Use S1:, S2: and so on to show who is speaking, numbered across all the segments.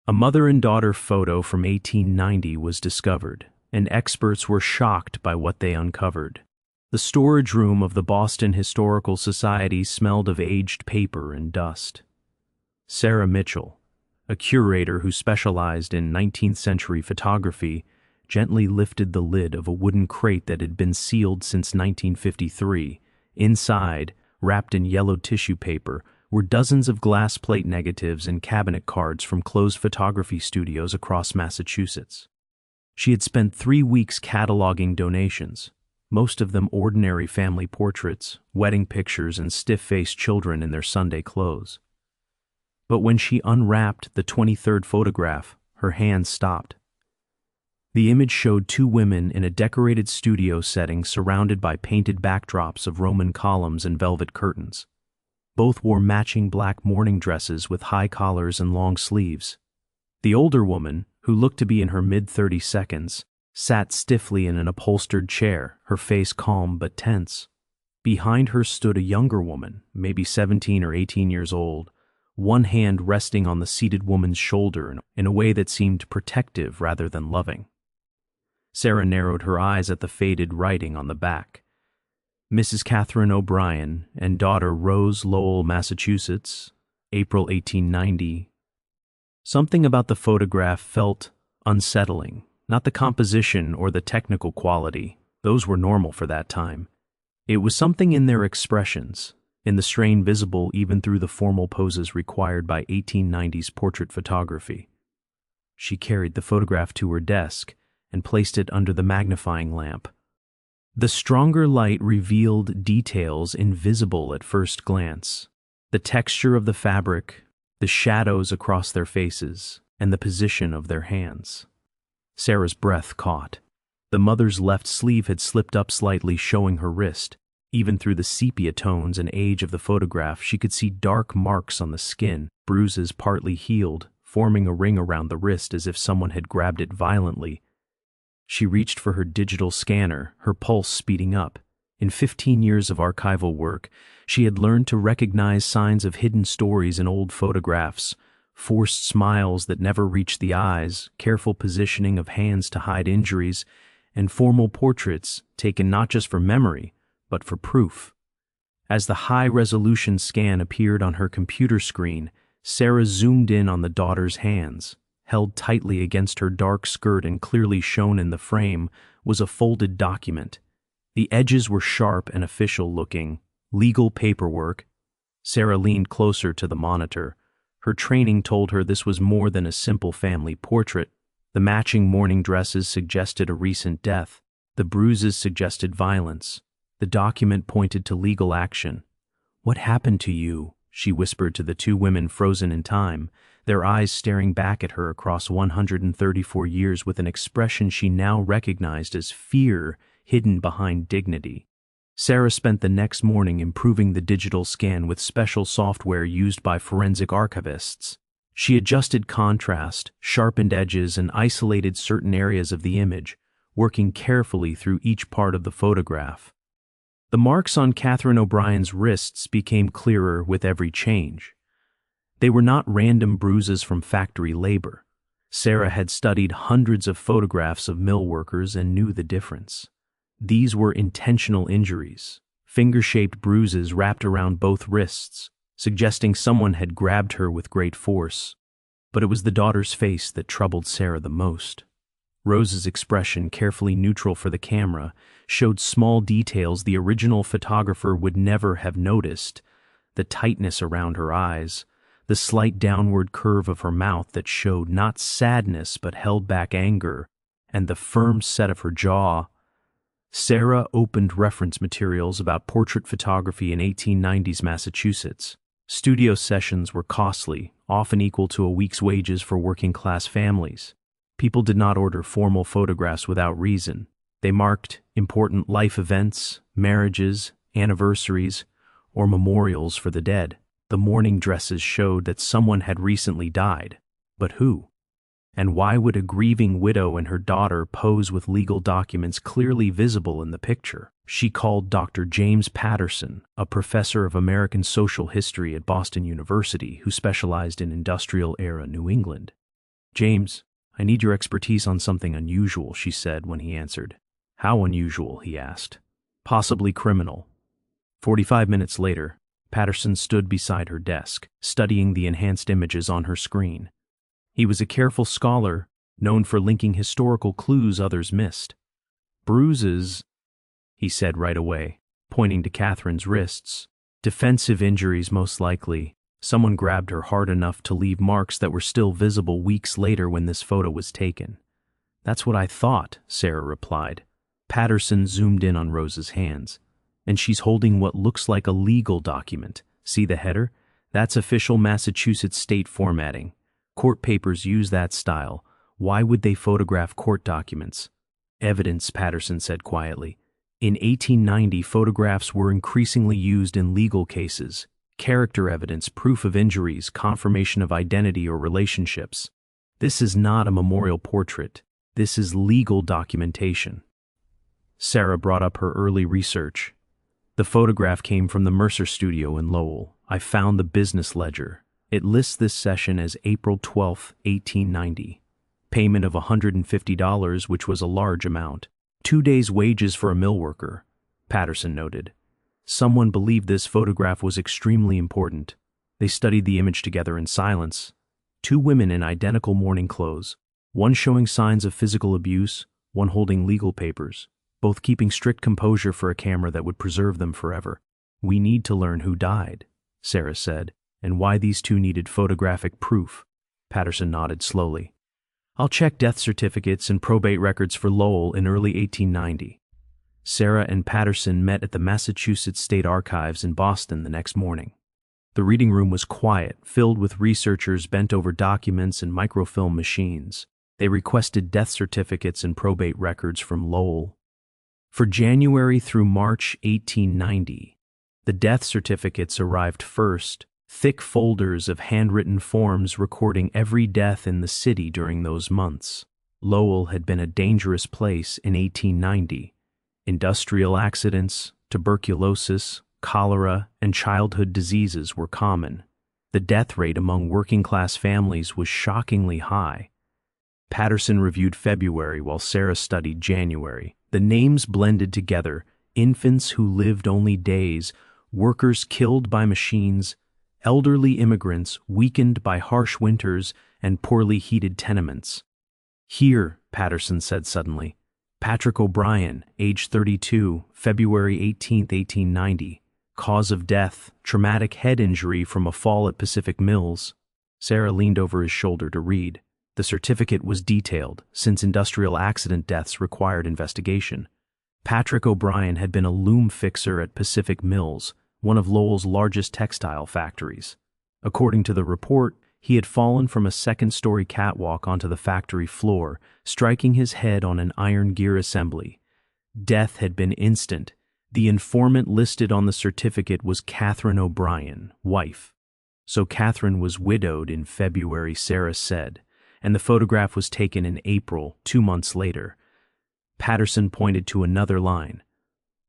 S1: A mother and daughter photo from 1890 was discovered, and experts were shocked by what they uncovered. The storage room of the Boston Historical Society smelled of aged paper and dust. Sarah Mitchell, a curator who specialized in 19th-century photography, gently lifted the lid of a wooden crate that had been sealed since 1953. Inside, wrapped in yellow tissue paper, were dozens of glass plate negatives and cabinet cards from closed photography studios across Massachusetts. She had spent 3 weeks cataloging donations, most of them ordinary family portraits, wedding pictures, and stiff-faced children in their Sunday clothes. But when she unwrapped the 23rd photograph, her hand stopped. The image showed 2 women in a decorated studio setting surrounded by painted backdrops of Roman columns and velvet curtains. Both wore matching black morning dresses with high collars and long sleeves. The older woman, who looked to be in her mid-30s, sat stiffly in an upholstered chair, her face calm but tense. Behind her stood a younger woman, maybe 17 or 18 years old, one hand resting on the seated woman's shoulder in a way that seemed protective rather than loving. Sarah narrowed her eyes at the faded writing on the back. Mrs. Catherine O'Brien and daughter Rose Lowell, Massachusetts, April 1890. Something about the photograph felt unsettling, not the composition or the technical quality. Those were normal for that time. It was something in their expressions, in the strain visible even through the formal poses required by 1890s portrait photography. She carried the photograph to her desk and placed it under the magnifying lamp. The stronger light revealed details invisible at first glance: the texture of the fabric, the shadows across their faces, and the position of their hands. Sarah's breath caught. The mother's left sleeve had slipped up slightly, showing her wrist. Even through the sepia tones and age of the photograph, she could see dark marks on the skin, bruises partly healed, forming a ring around the wrist as if someone had grabbed it violently. She reached for her digital scanner, her pulse speeding up. In 15 years of archival work, she had learned to recognize signs of hidden stories in old photographs: forced smiles that never reached the eyes, careful positioning of hands to hide injuries, and formal portraits taken not just for memory, but for proof. As the high-resolution scan appeared on her computer screen, Sarah zoomed in on the daughter's hands. Held tightly against her dark skirt and clearly shown in the frame was a folded document. The edges were sharp and official-looking, legal paperwork. Sarah leaned closer to the monitor. Her training told her this was more than a simple family portrait. The matching mourning dresses suggested a recent death. The bruises suggested violence. The document pointed to legal action. "What happened to you?" she whispered to the 2 women frozen in time, their eyes staring back at her across 134 years with an expression she now recognized as fear hidden behind dignity. Sarah spent the next morning improving the digital scan with special software used by forensic archivists. She adjusted contrast, sharpened edges, and isolated certain areas of the image, working carefully through each part of the photograph. The marks on Catherine O'Brien's wrists became clearer with every change. They were not random bruises from factory labor. Sarah had studied hundreds of photographs of mill workers and knew the difference. These were intentional injuries, finger-shaped bruises wrapped around both wrists, suggesting someone had grabbed her with great force. But it was the daughter's face that troubled Sarah the most. Rose's expression, carefully neutral for the camera, showed small details the original photographer would never have noticed: the tightness around her eyes, the slight downward curve of her mouth that showed not sadness but held back anger, and the firm set of her jaw. Sarah opened reference materials about portrait photography in 1890s Massachusetts. Studio sessions were costly, often equal to a week's wages for working-class families. People did not order formal photographs without reason. They marked important life events, marriages, anniversaries, or memorials for the dead. The mourning dresses showed that someone had recently died. But who? And why would a grieving widow and her daughter pose with legal documents clearly visible in the picture? She called Dr. James Patterson, a professor of American social history at Boston University who specialized in industrial-era New England. "James, I need your expertise on something unusual," she said when he answered. "How unusual?" he asked. "Possibly criminal." 45 minutes later, Patterson stood beside her desk, studying the enhanced images on her screen. He was a careful scholar, known for linking historical clues others missed. "Bruises," he said right away, pointing to Catherine's wrists. "Defensive injuries, most likely. Someone grabbed her hard enough to leave marks that were still visible weeks later when this photo was taken." "That's what I thought," Sarah replied. Patterson zoomed in on Rose's hands. "And she's holding what looks like a legal document. See the header? That's official Massachusetts state formatting. Court papers use that style. Why would they photograph court documents?" "Evidence," Patterson said quietly. "In 1890, photographs were increasingly used in legal cases. Character evidence, proof of injuries, confirmation of identity or relationships. This is not a memorial portrait. This is legal documentation." Sarah brought up her early research. "The photograph came from the Mercer studio in Lowell. I found the business ledger. It lists this session as April 12, 1890. Payment of $150, which was a large amount. 2 days' wages for a mill worker," Patterson noted. Someone believed this photograph was extremely important. They studied the image together in silence. 2 women in identical mourning clothes, one showing signs of physical abuse, one holding legal papers, both keeping strict composure for a camera that would preserve them forever. "We need to learn who died," Sarah said, "and why these 2 needed photographic proof." Patterson nodded slowly. "I'll check death certificates and probate records for Lowell in early 1890. Sarah and Patterson met at the Massachusetts State Archives in Boston the next morning. The reading room was quiet, filled with researchers bent over documents and microfilm machines. They requested death certificates and probate records from Lowell. For January through March 1890, the death certificates arrived first, thick folders of handwritten forms recording every death in the city during those months. Lowell had been a dangerous place in 1890. Industrial accidents, tuberculosis, cholera, and childhood diseases were common. The death rate among working-class families was shockingly high. Patterson reviewed February while Sarah studied January. The names blended together: infants who lived only days, workers killed by machines, elderly immigrants weakened by harsh winters, and poorly heated tenements. "Here," Patterson said suddenly. "Patrick O'Brien, age 32, February 18, 1890. Cause of death, traumatic head injury from a fall at Pacific Mills." Sarah leaned over his shoulder to read. The certificate was detailed, since industrial accident deaths required investigation. Patrick O'Brien had been a loom fixer at Pacific Mills, one of Lowell's largest textile factories. According to the report, he had fallen from a second-story catwalk onto the factory floor, striking his head on an iron gear assembly. Death had been instant. The informant listed on the certificate was Catherine O'Brien, wife. So Catherine was widowed in February, Sarah said, and the photograph was taken in April, 2 months later. Patterson pointed to another line.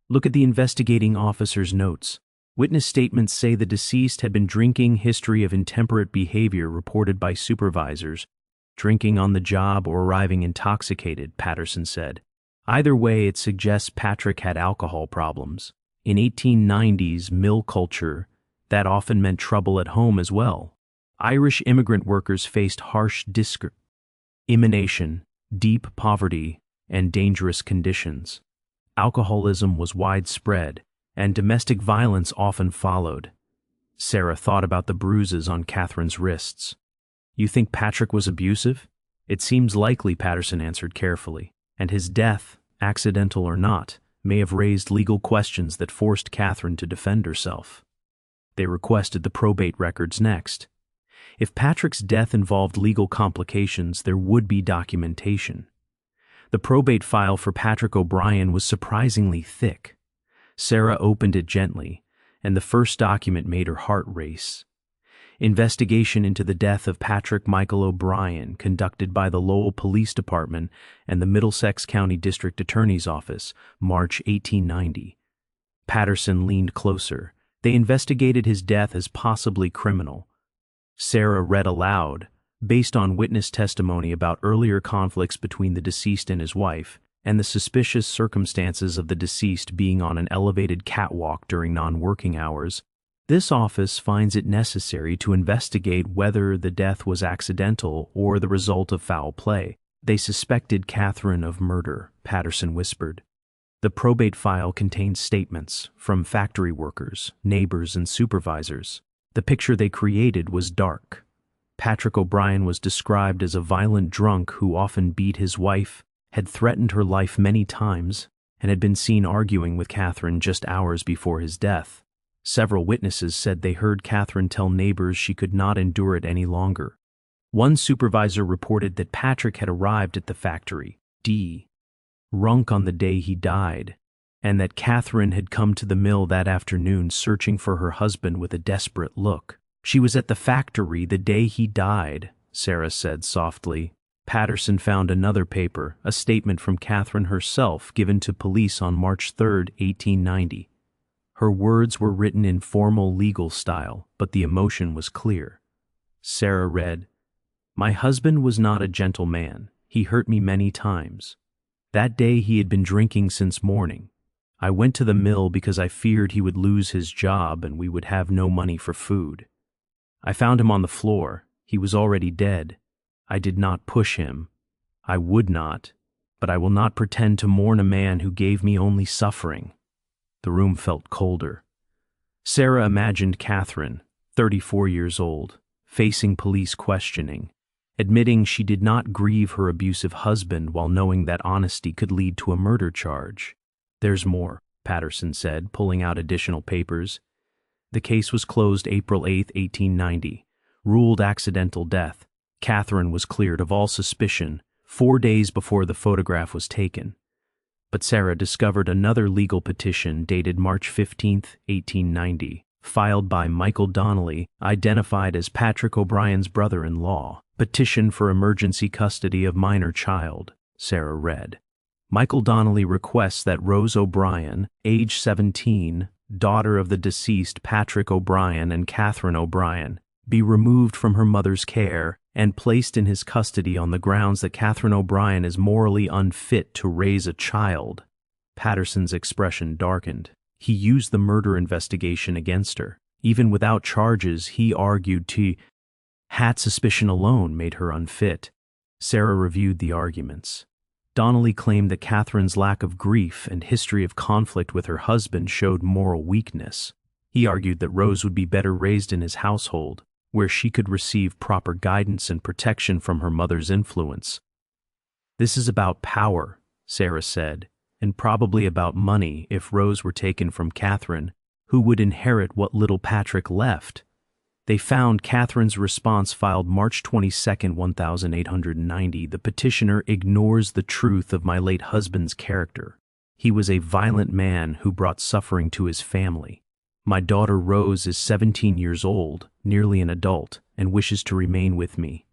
S1: "Look at the investigating officer's notes. Witness statements say the deceased had been drinking, history of intemperate behavior reported by supervisors, drinking on the job or arriving intoxicated," Patterson said. "Either way, it suggests Patrick had alcohol problems. In 1890s mill culture, that often meant trouble at home as well. Irish immigrant workers faced harsh discrimination, deep poverty, and dangerous conditions. Alcoholism was widespread, and domestic violence often followed." Sarah thought about the bruises on Catherine's wrists. "You think Patrick was abusive?" "It seems likely," Patterson answered carefully, "and his death, accidental or not, may have raised legal questions that forced Catherine to defend herself." They requested the probate records next. If Patrick's death involved legal complications, there would be documentation. The probate file for Patrick O'Brien was surprisingly thick. Sarah opened it gently, and the first document made her heart race. Investigation into the death of Patrick Michael O'Brien, conducted by the Lowell Police Department and the Middlesex County District Attorney's Office, March 1890. Patterson leaned closer. They investigated his death as possibly criminal. Sarah read aloud. based on witness testimony about earlier conflicts between the deceased and his wife, and the suspicious circumstances of the deceased being on an elevated catwalk during non-working hours. This office finds it necessary to investigate whether the death was accidental or the result of foul play. They suspected Catherine of murder, Patterson whispered. The probate file contains statements from factory workers, neighbors, and supervisors. The picture they created was dark. Patrick O'Brien was described as a violent drunk who often beat his wife, had threatened her life many times, and had been seen arguing with Catherine just hours before his death. Several witnesses said they heard Catherine tell neighbors she could not endure it any longer. One supervisor reported that Patrick had arrived at the factory, drunk on the day he died, and that Catherine had come to the mill that afternoon searching for her husband with a desperate look. She was at the factory the day he died, Sarah said softly. Patterson found another paper, a statement from Catherine herself given to police on March 3, 1890. Her words were written in formal legal style, but the emotion was clear. Sarah read, "My husband was not a gentle man. He hurt me many times. That day he had been drinking since morning. I went to the mill because I feared he would lose his job and we would have no money for food. I found him on the floor. He was already dead. I did not push him. I would not, but I will not pretend to mourn a man who gave me only suffering." The room felt colder. Sarah imagined Catherine, 34 years old, facing police questioning, admitting she did not grieve her abusive husband while knowing that honesty could lead to a murder charge. "There's more," Patterson said, pulling out additional papers. The case was closed April 8, 1890, ruled accidental death. Catherine was cleared of all suspicion 4 days before the photograph was taken. But Sarah discovered another legal petition dated March 15, 1890, filed by Michael Donnelly, identified as Patrick O'Brien's brother-in-law. "Petition for emergency custody of minor child," Sarah read. Michael Donnelly requests that Rose O'Brien, age 17, daughter of the deceased Patrick O'Brien and Catherine O'Brien, be removed from her mother's care and placed in his custody on the grounds that Catherine O'Brien is morally unfit to raise a child. Patterson's expression darkened. He used the murder investigation against her. Even without charges, he argued had suspicion alone made her unfit. Sarah reviewed the arguments. Donnelly claimed that Catherine's lack of grief and history of conflict with her husband showed moral weakness. He argued that Rose would be better raised in his household, where she could receive proper guidance and protection from her mother's influence. "This is about power," Sarah said, "and probably about money if Rose were taken from Catherine, who would inherit what little Patrick left." They found Catherine's response filed March 22, 1890. "The petitioner ignores the truth of my late husband's character. He was a violent man who brought suffering to his family. My daughter Rose is 17 years old, nearly an adult, and wishes to remain with me.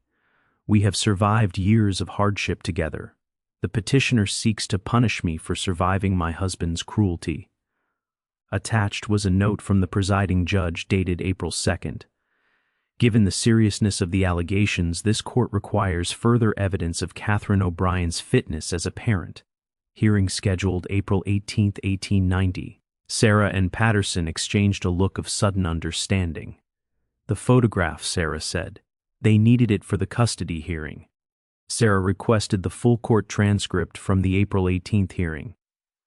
S1: We have survived years of hardship together. The petitioner seeks to punish me for surviving my husband's cruelty." Attached was a note from the presiding judge dated April 2nd. Given the seriousness of the allegations, this court requires further evidence of Catherine O'Brien's fitness as a parent. Hearing scheduled April 18, 1890. Sarah and Patterson exchanged a look of sudden understanding. "The photograph," Sarah said. "They needed it for the custody hearing." Sarah requested the full court transcript from the April 18th hearing.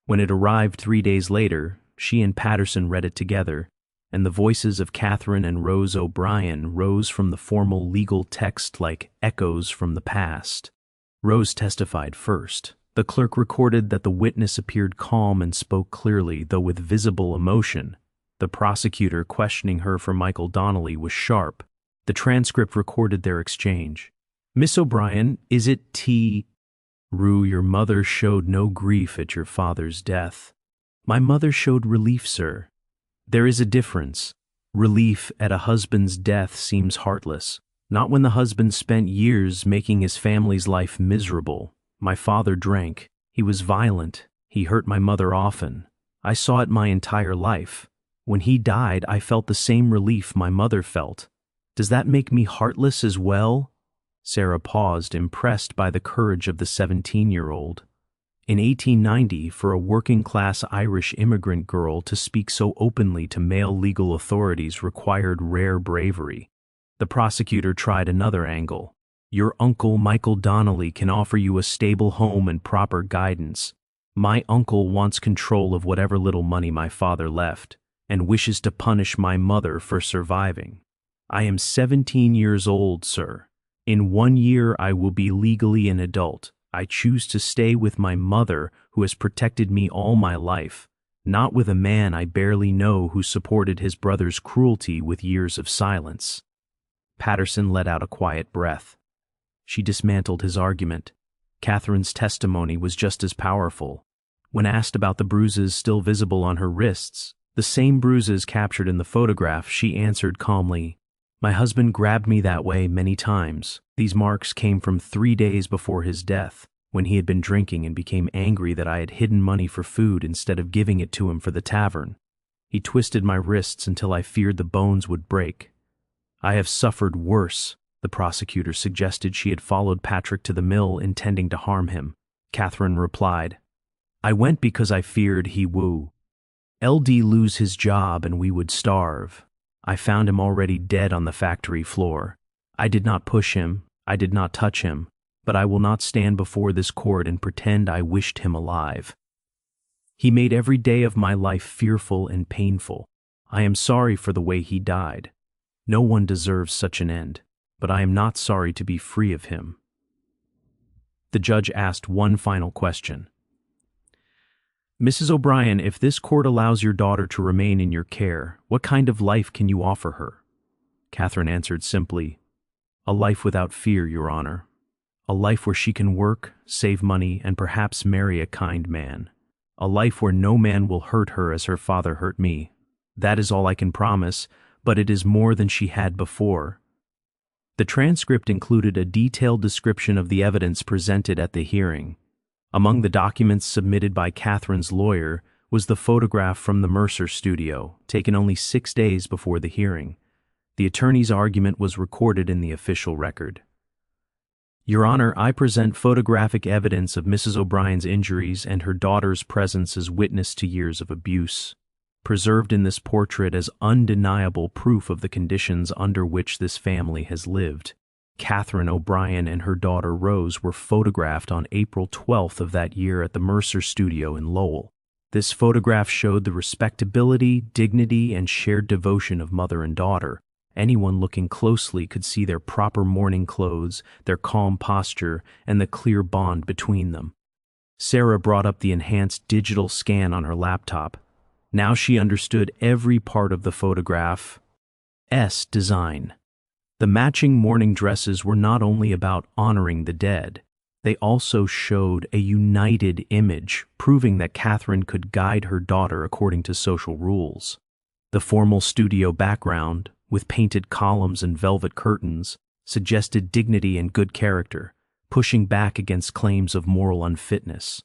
S1: When it arrived 3 days later, she and Patterson read it together, and the voices of Catherine and Rose O'Brien rose from the formal legal text like echoes from the past. Rose testified first. The clerk recorded that the witness appeared calm and spoke clearly, though with visible emotion. The prosecutor questioning her for Michael Donnelly was sharp. The transcript recorded their exchange. "Miss O'Brien, is it Rue, your mother showed no grief at your father's death." "My mother showed relief, sir." "There is a difference. Relief at a husband's death seems heartless. Not when the husband spent years making his family's life miserable. My father drank. He was violent. He hurt my mother often. I saw it my entire life. When he died, I felt the same relief my mother felt. Does that make me heartless as well?" Sarah paused, impressed by the courage of the 17-year-old. In 1890, for a working-class Irish immigrant girl to speak so openly to male legal authorities required rare bravery. The prosecutor tried another angle. Your uncle, Michael Donnelly, can offer you a stable home and proper guidance. My uncle wants control of whatever little money my father left, and wishes to punish my mother for surviving. I am 17 years old, sir. In 1 year I will be legally an adult. I choose to stay with my mother, who has protected me all my life, not with a man I barely know who supported his brother's cruelty with years of silence. Patterson let out a quiet breath. She dismantled his argument. Catherine's testimony was just as powerful. When asked about the bruises still visible on her wrists, the same bruises captured in the photograph, she answered calmly, "My husband grabbed me that way many times. These marks came from 3 days before his death, when he had been drinking and became angry that I had hidden money for food instead of giving it to him for the tavern. He twisted my wrists until I feared the bones would break. I have suffered worse." The prosecutor suggested she had followed Patrick to the mill intending to harm him. Catherine replied, "I went because I feared he would LD lose his job and we would starve. I found him already dead on the factory floor. I did not push him, I did not touch him, but I will not stand before this court and pretend I wished him alive. He made every day of my life fearful and painful. I am sorry for the way he died. No one deserves such an end, but I am not sorry to be free of him." The judge asked one final question. "Mrs. O'Brien, if this court allows your daughter to remain in your care, what kind of life can you offer her?" Catherine answered simply, "A life without fear, Your Honor. A life where she can work, save money, and perhaps marry a kind man. A life where no man will hurt her as her father hurt me. That is all I can promise, but it is more than she had before." The transcript included a detailed description of the evidence presented at the hearing. Among the documents submitted by Catherine's lawyer was the photograph from the Mercer studio, taken only 6 days before the hearing. The attorney's argument was recorded in the official record. "Your Honor, I present photographic evidence of Mrs. O'Brien's injuries and her daughter's presence as witness to years of abuse, preserved in this portrait as undeniable proof of the conditions under which this family has lived. Catherine O'Brien and her daughter Rose were photographed on April 12th of that year at the Mercer studio in Lowell. This photograph showed the respectability, dignity, and shared devotion of mother and daughter. Anyone looking closely could see their proper mourning clothes, their calm posture, and the clear bond between them." Sarah brought up the enhanced digital scan on her laptop. Now she understood every part of the photograph's design. The matching mourning dresses were not only about honoring the dead, they also showed a united image, proving that Catherine could guide her daughter according to social rules. The formal studio background, with painted columns and velvet curtains, suggested dignity and good character, pushing back against claims of moral unfitness.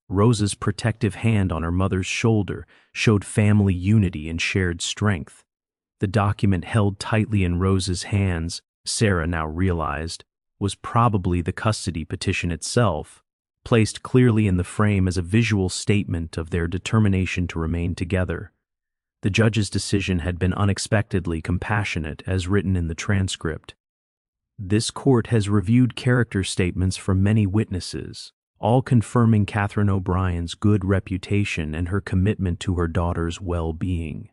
S1: Rose's protective hand on her mother's shoulder showed family unity and shared strength. The document held tightly in Rose's hands, Sarah now realized, was probably the custody petition itself, placed clearly in the frame as a visual statement of their determination to remain together. The judge's decision had been unexpectedly compassionate, as written in the transcript. "This court has reviewed character statements from many witnesses, all confirming Catherine O'Brien's good reputation and her commitment to her daughter's well-being.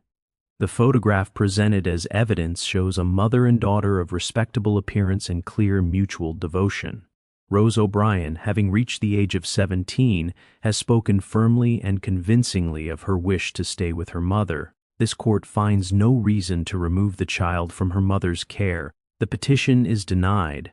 S1: The photograph presented as evidence shows a mother and daughter of respectable appearance and clear mutual devotion. Rose O'Brien, having reached the age of 17, has spoken firmly and convincingly of her wish to stay with her mother. This court finds no reason to remove the child from her mother's care. The petition is denied."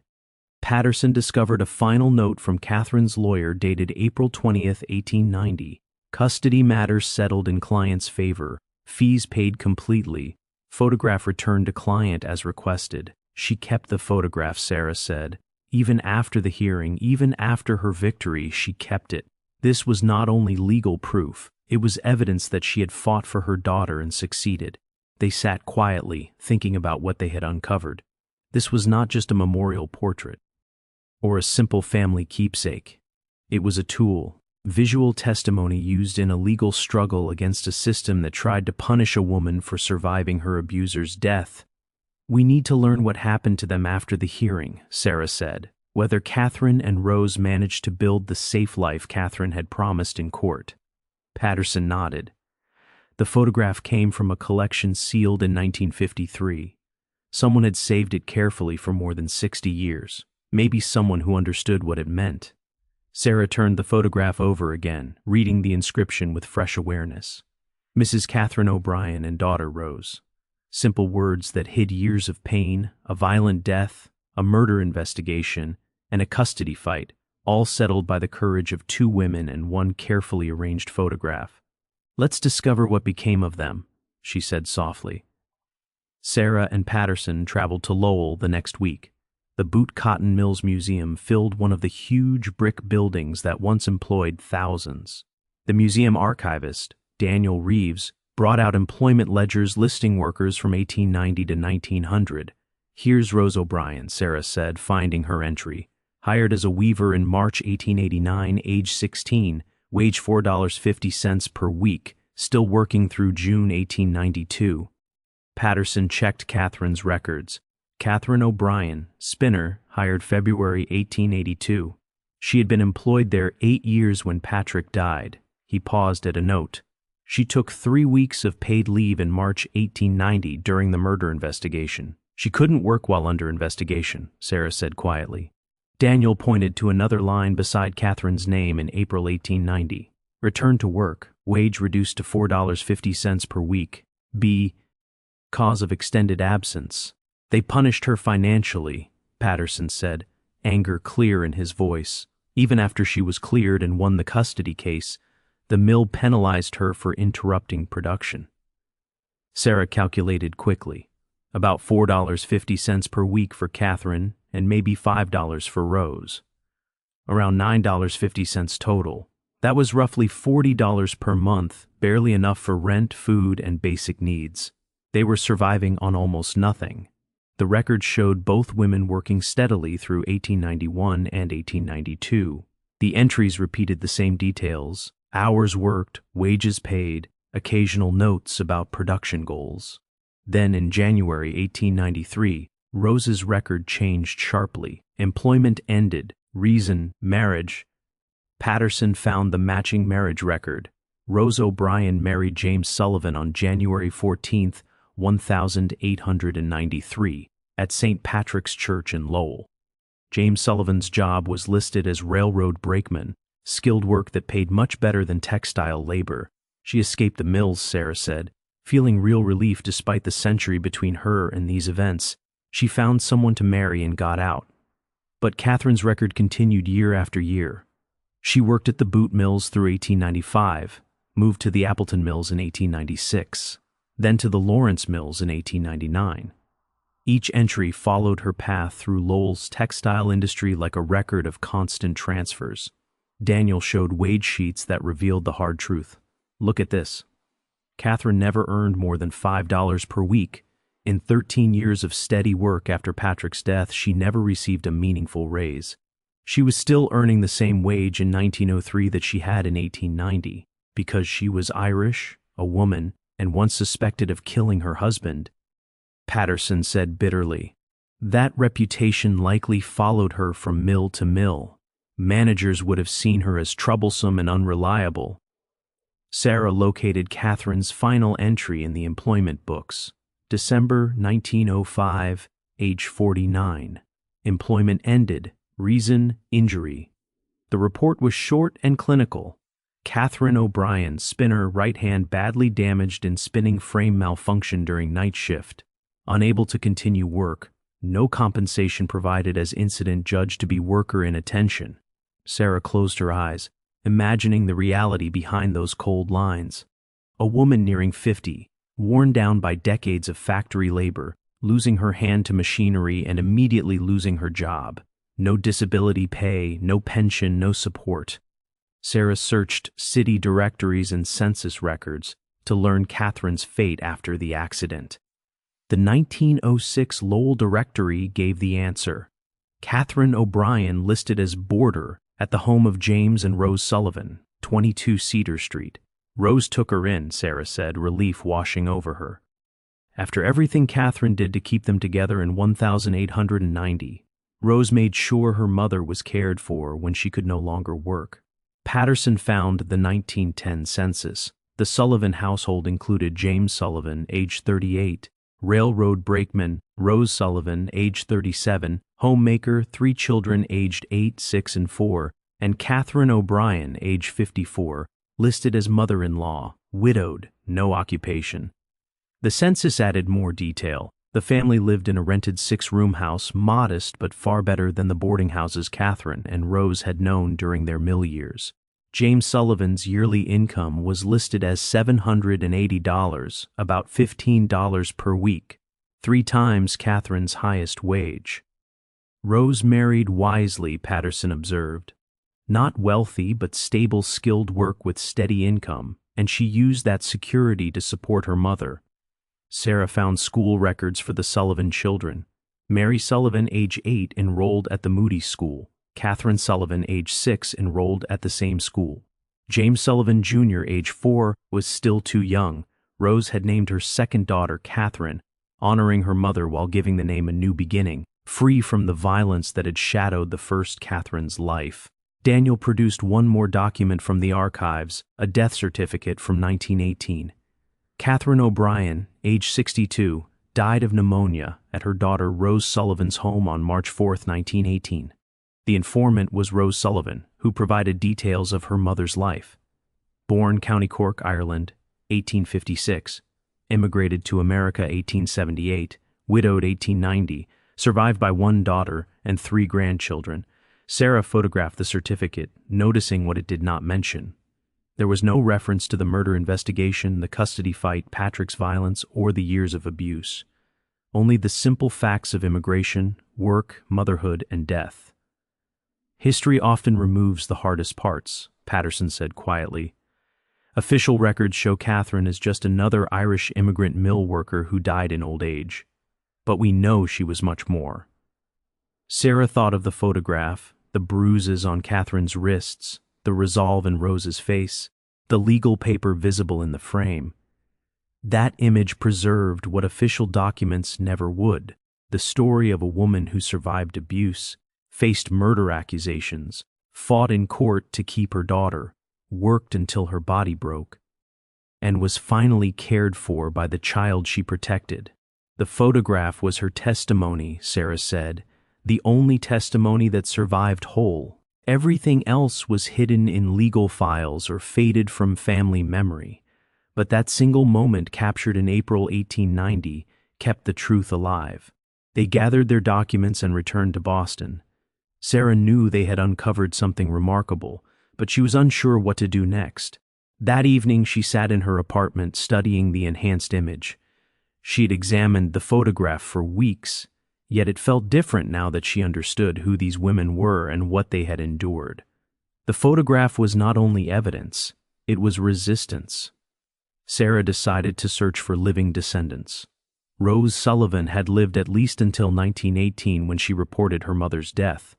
S1: Patterson discovered a final note from Catherine's lawyer dated April 20th, 1890. "Custody matters settled in client's favor. Fees paid completely. Photograph returned to client as requested." She kept the photograph, Sarah said. Even after the hearing, even after her victory, she kept it. This was not only legal proof, it was evidence that she had fought for her daughter and succeeded. They sat quietly, thinking about what they had uncovered. This was not just a memorial portrait or a simple family keepsake. It was a tool, visual testimony used in a legal struggle against a system that tried to punish a woman for surviving her abuser's death. "We need to learn what happened to them after the hearing," Sarah said. Whether Catherine and Rose managed to build the safe life Catherine had promised in court. Patterson nodded. The photograph came from a collection sealed in 1953. Someone had saved it carefully for more than 60 years. Maybe someone who understood what it meant. Sarah turned the photograph over again, reading the inscription with fresh awareness. Mrs. Catherine O'Brien and daughter Rose. Simple words that hid years of pain, a violent death, a murder investigation, and a custody fight, all settled by the courage of two women and one carefully arranged photograph. "Let's discover what became of them," she said softly. Sarah and Patterson traveled to Lowell the next week. The Boot Cotton Mills Museum filled one of the huge brick buildings that once employed thousands. The museum archivist, Daniel Reeves, brought out employment ledgers listing workers from 1890 to 1900. "Here's Rose O'Brien," Sarah said, finding her entry. "Hired as a weaver in March 1889, age 16, wage $4.50 per week, still working through June 1892. Patterson checked Catherine's records. Catherine O'Brien, spinner, hired February 1882. She had been employed there 8 years when Patrick died. He paused at a note. She took 3 weeks of paid leave in March 1890 during the murder investigation. She couldn't work while under investigation, Sarah said quietly. Daniel pointed to another line beside Catherine's name in April 1890. Returned to work, wage reduced to $4.50 per week. B. Cause of extended absence. They punished her financially, Patterson said, anger clear in his voice. Even after she was cleared and won the custody case, the mill penalized her for interrupting production. Sarah calculated quickly. About $4.50 per week for Catherine and maybe $5 for Rose. Around $9.50 total. That was roughly $40 per month, barely enough for rent, food, and basic needs. They were surviving on almost nothing. The records showed both women working steadily through 1891 and 1892. The entries repeated the same details: hours worked, wages paid, occasional notes about production goals. Then in January 1893, Rose's record changed sharply. Employment ended. Reason, marriage. Patterson found the matching marriage record. Rose O'Brien married James Sullivan on January 14, 1893, at St. Patrick's Church in Lowell. James Sullivan's job was listed as railroad brakeman, skilled work that paid much better than textile labor. She escaped the mills, Sarah said, feeling real relief despite the century between her and these events. She found someone to marry and got out. But Catherine's record continued year after year. She worked at the boot mills through 1895, moved to the Appleton mills in 1896, then to the Lawrence mills in 1899. Each entry followed her path through Lowell's textile industry like a record of constant transfers. Daniel showed wage sheets that revealed the hard truth. Look at this. Catherine never earned more than $5 per week. In 13 years of steady work after Patrick's death, she never received a meaningful raise. She was still earning the same wage in 1903 that she had in 1890. Because she was Irish, a woman, and once suspected of killing her husband, Patterson said bitterly. That reputation likely followed her from mill to mill. Managers would have seen her as troublesome and unreliable. Sarah located Catherine's final entry in the employment books. December 1905, age 49. Employment ended. Reason, injury. The report was short and clinical. Catherine O'Brien, spinner, right hand badly damaged in spinning frame malfunction during night shift. Unable to continue work. No compensation provided as incident judged to be worker inattention. Sarah closed her eyes, imagining the reality behind those cold lines. A woman nearing 50, worn down by decades of factory labor, losing her hand to machinery and immediately losing her job. No disability pay, no pension, no support. Sarah searched city directories and census records to learn Catherine's fate after the accident. The 1906 Lowell Directory gave the answer. Catherine O'Brien listed as boarder at the home of James and Rose Sullivan, 22 Cedar Street. Rose took her in, Sarah said, relief washing over her. After everything Catherine did to keep them together in 1890, Rose made sure her mother was cared for when she could no longer work. Patterson found the 1910 census. The Sullivan household included James Sullivan, age 38, railroad brakeman Rose Sullivan, age 37, homemaker, 3 children aged 8, 6, and 4, and Catherine O'Brien, age 54, listed as mother-in-law, widowed, no occupation. The census added more detail. The family lived in a rented 6-room house, modest but far better than the boarding houses Catherine and Rose had known during their mill years. James Sullivan's yearly income was listed as $780, about $15 per week, 3 times Catherine's highest wage. Rose married wisely, Patterson observed. Not wealthy, but stable, skilled work with steady income, and she used that security to support her mother. Sarah found school records for the Sullivan children. Mary Sullivan, age 8, enrolled at the Moody School. Catherine Sullivan, age 6, enrolled at the same school. James Sullivan Jr., age 4, was still too young. Rose had named her second daughter Catherine, honoring her mother while giving the name a new beginning, free from the violence that had shadowed the first Catherine's life. Daniel produced one more document from the archives, a death certificate from 1918. Catherine O'Brien, age 62, died of pneumonia at her daughter Rose Sullivan's home on March 4, 1918. The informant was Rose Sullivan, who provided details of her mother's life. Born County Cork, Ireland, 1856. Immigrated to America 1878, widowed 1890, survived by 1 daughter and 3 grandchildren. Sarah photographed the certificate, noticing what it did not mention. There was no reference to the murder investigation, the custody fight, Patrick's violence, or the years of abuse. Only the simple facts of immigration, work, motherhood, and death. History often removes the hardest parts, Patterson said quietly. Official records show Catherine as just another Irish immigrant mill worker who died in old age. But we know she was much more. Sarah thought of the photograph, the bruises on Catherine's wrists, the resolve in Rose's face, the legal paper visible in the frame. That image preserved what official documents never would, the story of a woman who survived abuse, faced murder accusations, fought in court to keep her daughter, worked until her body broke, and was finally cared for by the child she protected. The photograph was her testimony, Sarah said, the only testimony that survived whole. Everything else was hidden in legal files or faded from family memory. But that single moment captured in April 1890 kept the truth alive. They gathered their documents and returned to Boston. Sarah knew they had uncovered something remarkable, but she was unsure what to do next. That evening she sat in her apartment studying the enhanced image. She'd examined the photograph for weeks, yet it felt different now that she understood who these women were and what they had endured. The photograph was not only evidence, it was resistance. Sarah decided to search for living descendants. Rose Sullivan had lived at least until 1918 when she reported her mother's death.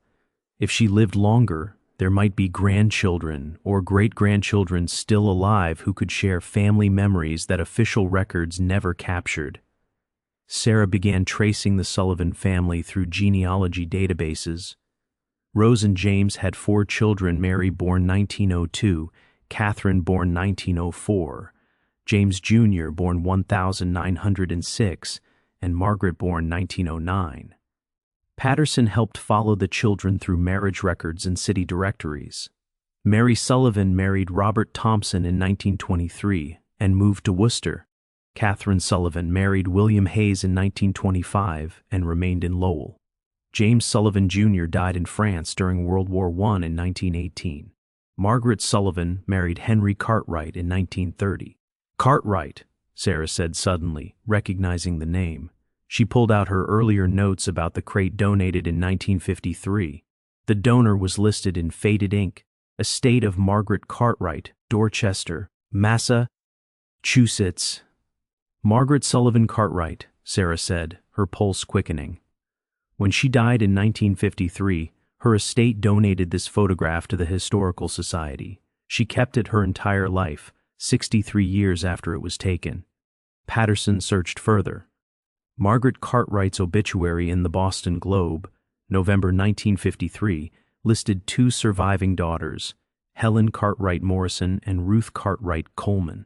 S1: If she lived longer, there might be grandchildren or great-grandchildren still alive who could share family memories that official records never captured. Sarah began tracing the Sullivan family through genealogy databases. Rose and James had 4 children: Mary, born 1902, Catherine, born 1904, James Jr., born 1906, and Margaret, born 1909. Patterson helped follow the children through marriage records and city directories. Mary Sullivan married Robert Thompson in 1923 and moved to Worcester. Catherine Sullivan married William Hayes in 1925 and remained in Lowell. James Sullivan Jr. died in France during World War I in 1918. Margaret Sullivan married Henry Cartwright in 1930. Cartwright, Sarah said suddenly, recognizing the name. She pulled out her earlier notes about the crate donated in 1953. The donor was listed in faded ink, estate of Margaret Cartwright, Dorchester, Massachusetts. Margaret Sullivan Cartwright, Sarah said, her pulse quickening. When she died in 1953, her estate donated this photograph to the Historical Society. She kept it her entire life, 63 years after it was taken. Patterson searched further. Margaret Cartwright's obituary in the Boston Globe, November 1953, listed 2 surviving daughters, Helen Cartwright Morrison and Ruth Cartwright Coleman.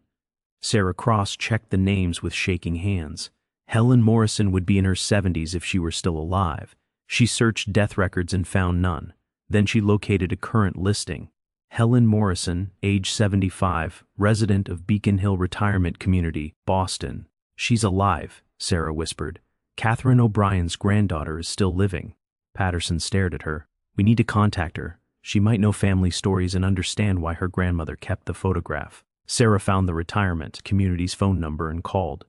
S1: Sarah cross-checked the names with shaking hands. Helen Morrison would be in her 70s if she were still alive. She searched death records and found none. Then she located a current listing. Helen Morrison, age 75, resident of Beacon Hill Retirement Community, Boston. She's alive, Sarah whispered. Catherine O'Brien's granddaughter is still living. Patterson stared at her. We need to contact her. She might know family stories and understand why her grandmother kept the photograph. Sarah found the retirement community's phone number and called.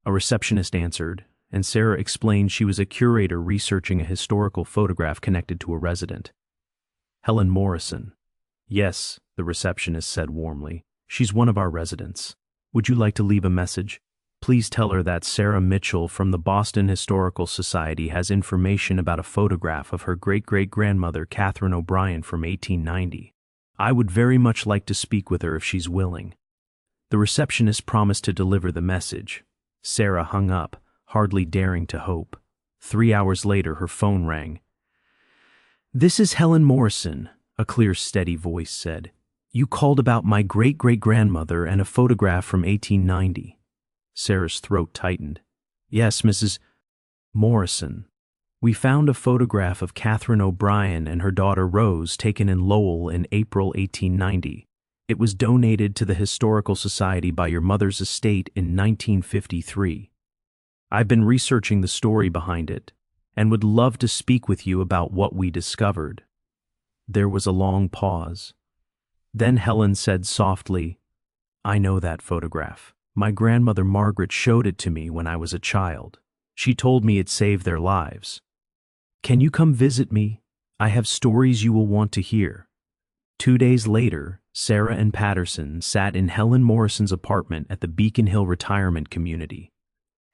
S1: A receptionist answered, and Sarah explained she was a curator researching a historical photograph connected to a resident. Helen Morrison. Yes, the receptionist said warmly. She's one of our residents. Would you like to leave a message? Please tell her that Sarah Mitchell from the Boston Historical Society has information about a photograph of her great-great-grandmother Catherine O'Brien from 1890. I would very much like to speak with her if she's willing. The receptionist promised to deliver the message. Sarah hung up, hardly daring to hope. 3 hours later, her phone rang. This is Helen Morrison, a clear, steady voice said. You called about my great-great-grandmother and a photograph from 1890. Sarah's throat tightened. Yes, Mrs. Morrison. We found a photograph of Catherine O'Brien and her daughter Rose taken in Lowell in April 1890. It was donated to the Historical Society by your mother's estate in 1953. I've been researching the story behind it and would love to speak with you about what we discovered. There was a long pause. Then Helen said softly, I know that photograph. My grandmother Margaret showed it to me when I was a child. She told me it saved their lives. Can you come visit me? I have stories you will want to hear. 2 days later, Sarah and Patterson sat in Helen Morrison's apartment at the Beacon Hill Retirement Community.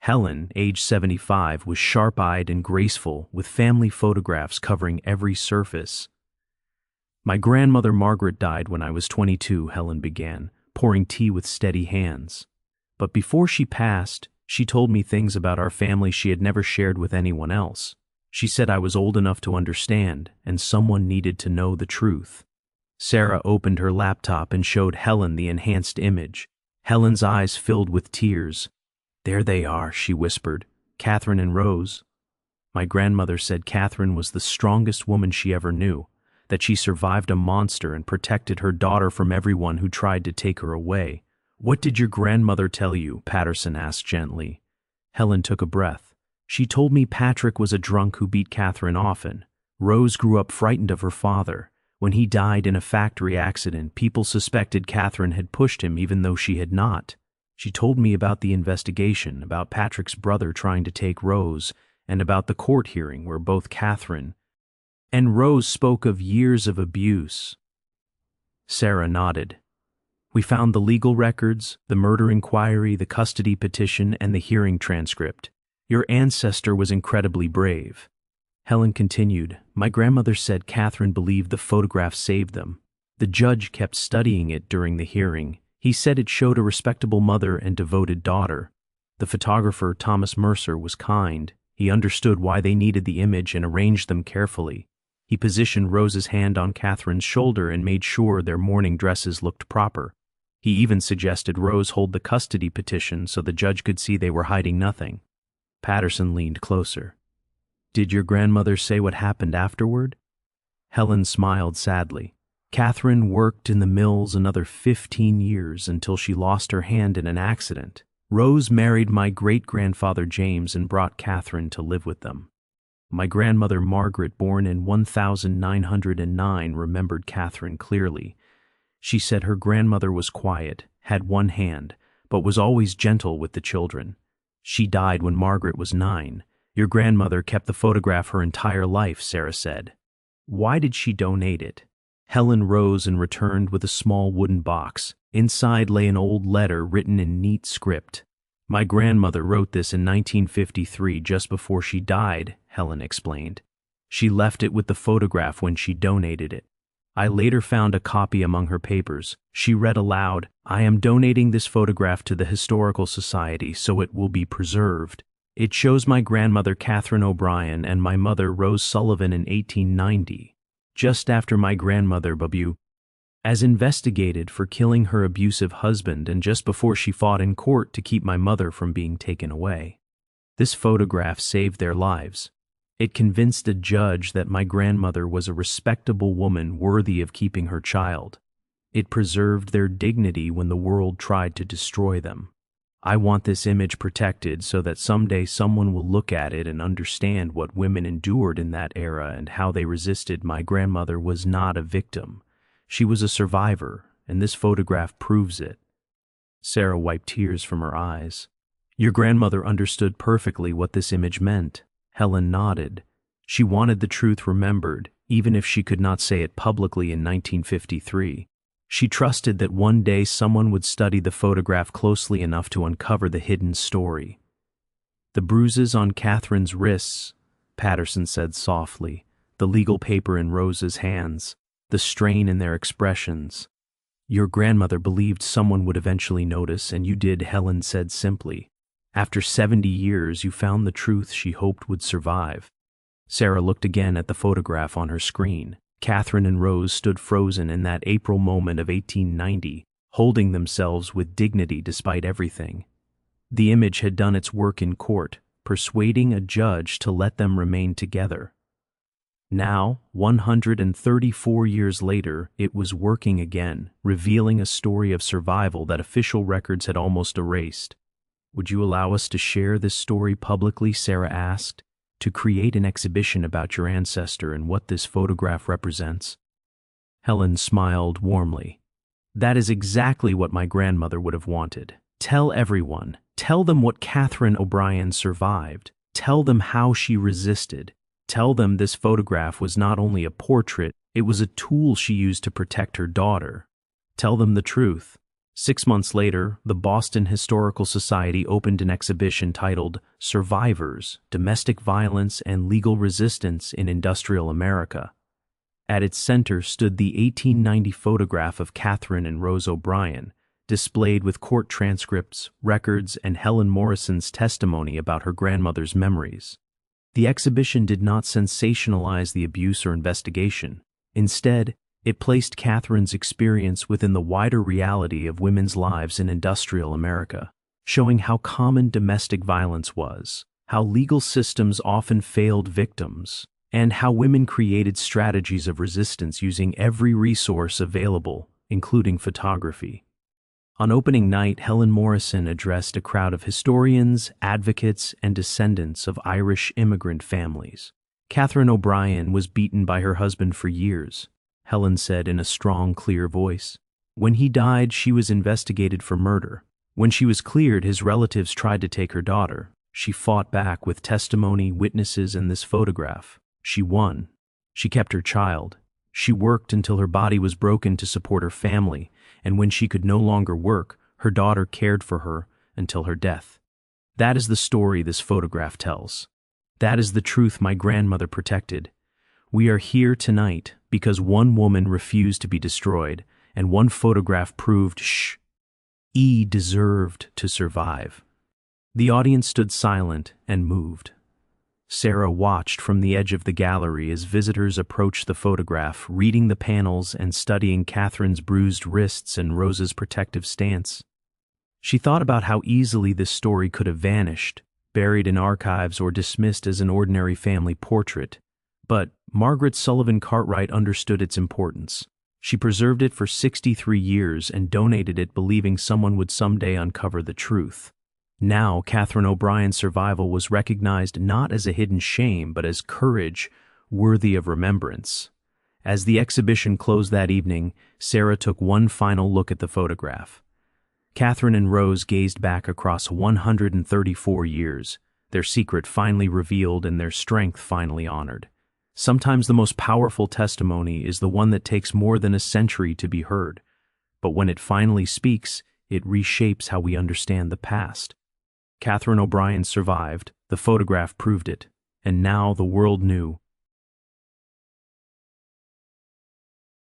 S1: Helen, age 75, was sharp-eyed and graceful, with family photographs covering every surface. My grandmother Margaret died when I was 22, Helen began, pouring tea with steady hands. But before she passed, she told me things about our family she had never shared with anyone else. She said I was old enough to understand, and someone needed to know the truth. Sarah opened her laptop and showed Helen the enhanced image. Helen's eyes filled with tears. There they are, she whispered. Catherine and Rose. My grandmother said Catherine was the strongest woman she ever knew, that she survived a monster and protected her daughter from everyone who tried to take her away. What did your grandmother tell you? Patterson asked gently. Helen took a breath. She told me Patrick was a drunk who beat Catherine often. Rose grew up frightened of her father. When he died in a factory accident, people suspected Catherine had pushed him even though she had not. She told me about the investigation, about Patrick's brother trying to take Rose, and about the court hearing where both Catherine and Rose spoke of years of abuse. Sarah nodded. We found the legal records, the murder inquiry, the custody petition, and the hearing transcript. Your ancestor was incredibly brave. Helen continued, my grandmother said Catherine believed the photograph saved them. The judge kept studying it during the hearing. He said it showed a respectable mother and devoted daughter. The photographer, Thomas Mercer, was kind. He understood why they needed the image and arranged them carefully. He positioned Rose's hand on Catherine's shoulder and made sure their mourning dresses looked proper. He even suggested Rose hold the custody petition so the judge could see they were hiding nothing. Patterson leaned closer. Did your grandmother say what happened afterward? Helen smiled sadly. Catherine worked in the mills another 15 years until she lost her hand in an accident. Rose married my great-grandfather James and brought Catherine to live with them. My grandmother Margaret, born in 1909, remembered Catherine clearly. She said her grandmother was quiet, had one hand, but was always gentle with the children. She died when Margaret was 9. Your grandmother kept the photograph her entire life, Sarah said. Why did she donate it? Helen rose and returned with a small wooden box. Inside lay an old letter written in neat script. My grandmother wrote this in 1953 just before she died, Helen explained. She left it with the photograph when she donated it. I later found a copy among her papers. She read aloud, "I am donating this photograph to the Historical Society so it will be preserved. It shows my grandmother Catherine O'Brien and my mother Rose Sullivan in 1890, just after my grandmother Babu as investigated for killing her abusive husband and just before she fought in court to keep my mother from being taken away. This photograph saved their lives. It convinced a judge that my grandmother was a respectable woman worthy of keeping her child. It preserved their dignity when the world tried to destroy them. I want this image protected so that someday someone will look at it and understand what women endured in that era and how they resisted. My grandmother was not a victim. She was a survivor, and this photograph proves it." Sarah wiped tears from her eyes. "Your grandmother understood perfectly what this image meant." Helen nodded. She wanted the truth remembered, even if she could not say it publicly in 1953. She trusted that one day someone would study the photograph closely enough to uncover the hidden story. "The bruises on Catherine's wrists," Patterson said softly, the legal paper in Rose's hands, the strain in their expressions. "Your grandmother believed someone would eventually notice, and you did," Helen said simply. "After 70 years, you found the truth she hoped would survive." Sarah looked again at the photograph on her screen. Catherine and Rose stood frozen in that April moment of 1890, holding themselves with dignity despite everything. The image had done its work in court, persuading a judge to let them remain together. Now, 134 years later, it was working again, revealing a story of survival that official records had almost erased. "Would you allow us to share this story publicly?" Sarah asked, "to create an exhibition about your ancestor and what this photograph represents?" Helen smiled warmly. "That is exactly what my grandmother would have wanted. Tell everyone. Tell them what Catherine O'Brien survived. Tell them how she resisted. Tell them this photograph was not only a portrait, it was a tool she used to protect her daughter. Tell them the truth." 6 months later, the Boston Historical Society opened an exhibition titled "Survivors, Domestic Violence and Legal Resistance in Industrial America." At its center stood the 1890 photograph of Catherine and Rose O'Brien, displayed with court transcripts, records, and Helen Morrison's testimony about her grandmother's memories. The exhibition did not sensationalize the abuse or investigation. Instead, it placed Catherine's experience within the wider reality of women's lives in industrial America, showing how common domestic violence was, how legal systems often failed victims, and how women created strategies of resistance using every resource available, including photography. On opening night, Helen Morrison addressed a crowd of historians, advocates, and descendants of Irish immigrant families. Catherine O'Brien was beaten by her husband for years, Helen said in a strong, clear voice. When he died, she was investigated for murder. When she was cleared, his relatives tried to take her daughter. She fought back with testimony, witnesses, and this photograph. She won. She kept her child. She worked until her body was broken to support her family, and when she could no longer work, her daughter cared for her until her death. That is the story this photograph tells. That is the truth my grandmother protected. We are here tonight because one woman refused to be destroyed, and one photograph proved she deserved to survive. The audience stood silent and moved. Sarah watched from the edge of the gallery as visitors approached the photograph, reading the panels and studying Catherine's bruised wrists and Rose's protective stance. She thought about how easily this story could have vanished, buried in archives or dismissed as an ordinary family portrait. But Margaret Sullivan Cartwright understood its importance. She preserved it for 63 years and donated it believing someone would someday uncover the truth. Now, Catherine O'Brien's survival was recognized not as a hidden shame, but as courage worthy of remembrance. As the exhibition closed that evening, Sarah took one final look at the photograph. Catherine and Rose gazed back across 134 years, their secret finally revealed and their strength finally honored. Sometimes the most powerful testimony is the one that takes more than a century to be heard, but when it finally speaks, it reshapes how we understand the past. Catherine O'Brien survived, the photograph proved it, and now the world knew